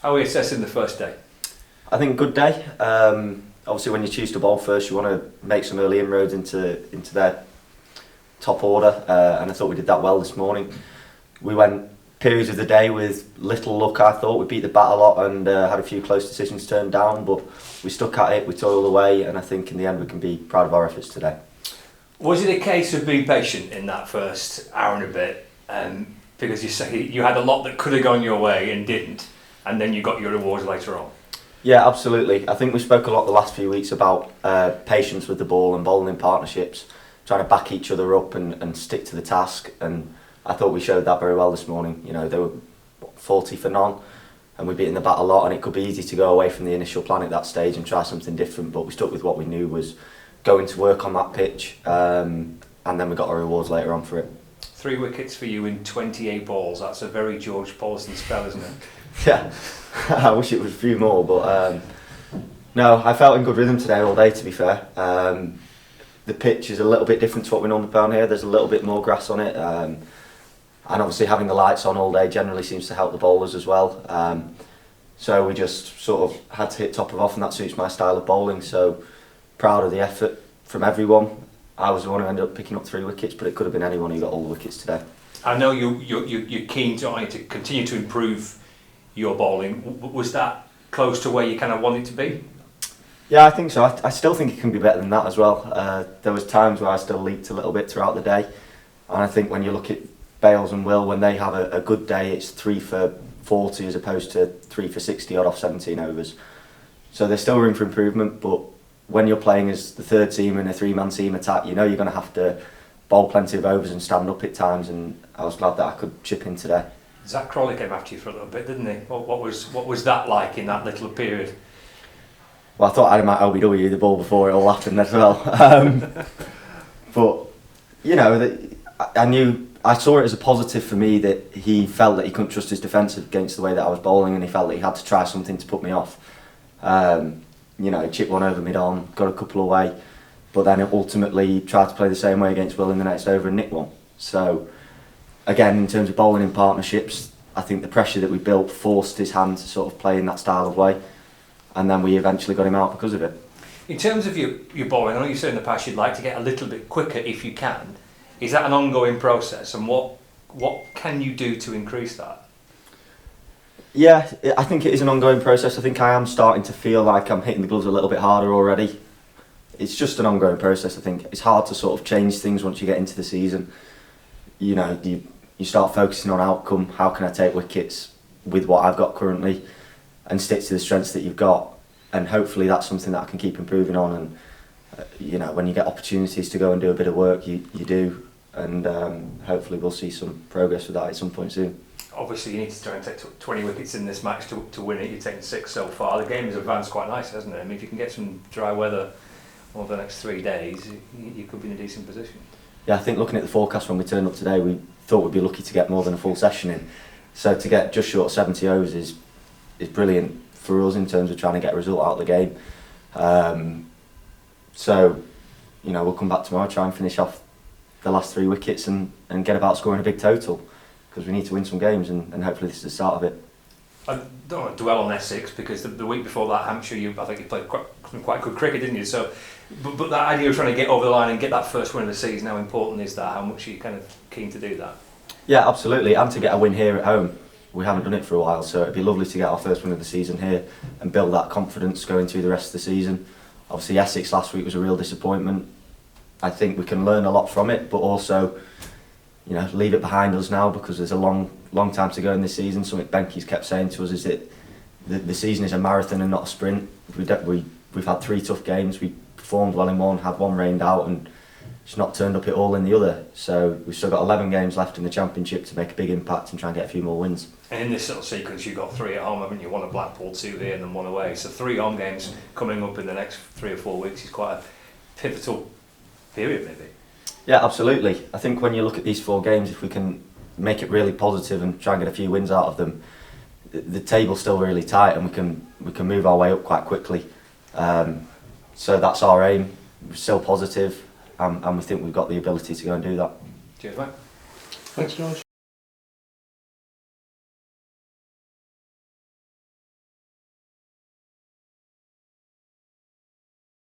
How are we assessing the first day? I think good day. Obviously, when you choose to bowl first, you want to make some early inroads into their top order, and I thought we did that well this morning. We went periods of the day with little luck. I thought we beat the bat a lot and had a few close decisions turned down, but we stuck at it, we toiled away, and I think in the end we can be proud of our efforts today. Was it a case of being patient in that first hour and a bit? Because you say you had a lot that could have gone your way and didn't, and then you got your rewards later on. Yeah, absolutely. I think we spoke a lot the last few weeks about patience with the ball and bowling in partnerships, trying to back each other up and stick to the task, and I thought we showed that very well this morning. You know, they were 40 for none, and we beat in the bat a lot, and it could be easy to go away from the initial plan at that stage and try something different, but we stuck with what we knew was going to work on that pitch, and then we got our rewards later on for it. 3 wickets for you in 28 balls. That's a very George Balderson spell, isn't it? Yeah, I wish it was a few more, but no, I felt in good rhythm today all day, to be fair. The pitch is a little bit different to what we normally play on here. There's a little bit more grass on it, and obviously having the lights on all day generally seems to help the bowlers as well. So we just sort of had to hit top of off, and that suits my style of bowling. So proud of the effort from everyone. I was the one who ended up picking up 3 wickets, but it could have been anyone who got all the wickets today. I know you're keen to continue to improve your bowling. Was that close to where you kind of want it to be? Yeah, I think so. I still think it can be better than that as well. There was times where I still leaked a little bit throughout the day, and I think when you look at Bales and Will, when they have a good day, it's 3 for 40 as opposed to 3 for 60 odd off 17 overs. So there's still room for improvement, but when you're playing as the third team in a 3-man team attack, you know you're going to have to bowl plenty of overs and stand up at times, and I was glad that I could chip in today. Zach Crawley came after you for a little bit, didn't he? What was that like in that little period? Well, I thought I had him at LBW the ball before it all happened as well. But, you know, I saw it as a positive for me that he felt that he couldn't trust his defence against the way that I was bowling, and he felt that he had to try something to put me off. You know, he chipped one over mid-on, got a couple away, but then ultimately he tried to play the same way against Will in the next over and nicked one. So, again, in terms of bowling in partnerships, I think the pressure that we built forced his hand to sort of play in that style of way, and then we eventually got him out because of it. In terms of your bowling, I know you said in the past you'd like to get a little bit quicker if you can. Is that an ongoing process, and what can you do to increase that? Yeah, I think it is an ongoing process. I think I am starting to feel like I'm hitting the gloves a little bit harder already. It's just an ongoing process. I think it's hard to sort of change things once you get into the season. You know, you start focusing on outcome. How can I take wickets with what I've got currently and stick to the strengths that you've got? And hopefully that's something that I can keep improving on. And you know, when you get opportunities to go and do a bit of work, you do. And hopefully we'll see some progress with that at some point soon. Obviously, you need to try and take 20 wickets in this match to win it. You've taken 6 so far. The game has advanced quite nicely, hasn't it? I mean, if you can get some dry weather over the next 3 days, you could be in a decent position. Yeah, I think looking at the forecast when we turned up today, we thought we'd be lucky to get more than a full session in. So to get just short of 70 overs is brilliant for us in terms of trying to get a result out of the game. So, you know, we'll come back tomorrow, try and finish off the last 3 wickets and get about scoring a big total, because we need to win some games, and hopefully this is the start of it. I don't want to dwell on Essex, because the week before that, Hampshire, I think you played quite good cricket, didn't you? So, but that idea of trying to get over the line and get that first win of the season, how important is that? How much are you kind of keen to do that? Yeah, absolutely, and to get a win here at home. We haven't done it for a while, so it'd be lovely to get our first win of the season here and build that confidence going through the rest of the season. Obviously, Essex last week was a real disappointment. I think we can learn a lot from it, but also, you know, leave it behind us now, because there's a long time to go in this season. Something Benke's kept saying to us is that the season is a marathon and not a sprint. We've had 3 tough games. We performed well in one, had one rained out, and it's not turned up at all in the other. So we've still got 11 games left in the Championship to make a big impact and try and get a few more wins. And in this sort of sequence, you've got 3 at home, haven't you? 1 at Blackpool, 2 here, and then 1 away. So 3 home games coming up in the next 3 or 4 weeks is quite a pivotal period, maybe. Yeah, absolutely. I think when you look at these 4 games, if we can make it really positive and try and get a few wins out of them, the table's still really tight, and we can move our way up quite quickly. So that's our aim. We're still positive, and we think we've got the ability to go and do that. Cheers, mate. Thanks, George.